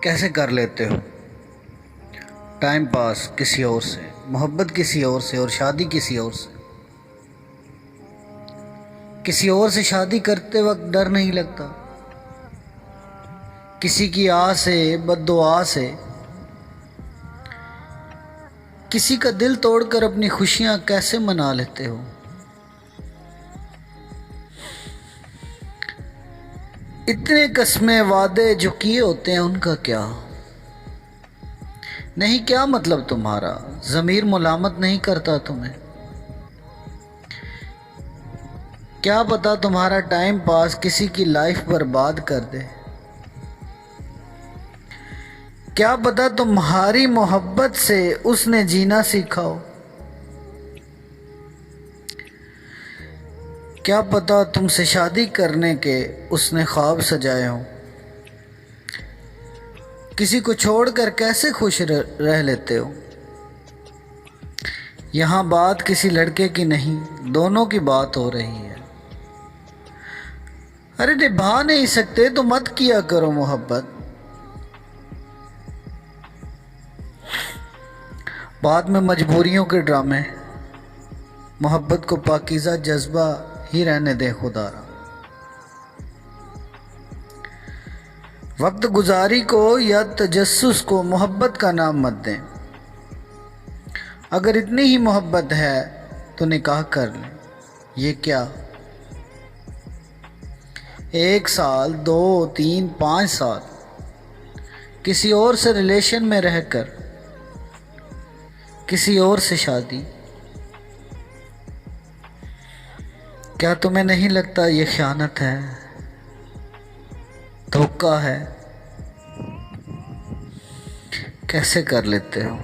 कैसे कर लेते हो टाइम पास किसी और से, मोहब्बत किसी और से और शादी किसी और से। किसी और से शादी करते वक्त डर नहीं लगता, किसी की आस से, बद्दुआ से, किसी का दिल तोड़कर अपनी खुशियां कैसे मना लेते हो। इतने कस्में वादे जो किए होते हैं उनका क्या नहीं, क्या मतलब तुम्हारा ज़मीर मुलामत नहीं करता तुम्हें? क्या पता तुम्हारा टाइम पास किसी की लाइफ बर्बाद कर दे। क्या पता तुम्हारी मोहब्बत से उसने जीना सीखा हो। क्या पता तुमसे शादी करने के उसने ख्वाब सजाए हों। किसी को छोड़कर कैसे खुश रह लेते हो। यहाँ बात किसी लड़के की नहीं, दोनों की बात हो रही है। अरे निभा नहीं सकते तो मत किया करो मोहब्बत। बाद में मजबूरियों के ड्रामे, मोहब्बत को पाकीज़ा जज्बा ही रहने दे खुदारा। वक्त गुजारी को या तजस्सुस को मोहब्बत का नाम मत दें। अगर इतनी ही मोहब्बत है तो निकाह कर लें। ये क्या 1 साल 2 3 5 साल किसी और से रिलेशन में रहकर किसी और से शादी, क्या तुम्हें नहीं लगता ये ख़यानत है, धोखा है? कैसे कर लेते हो।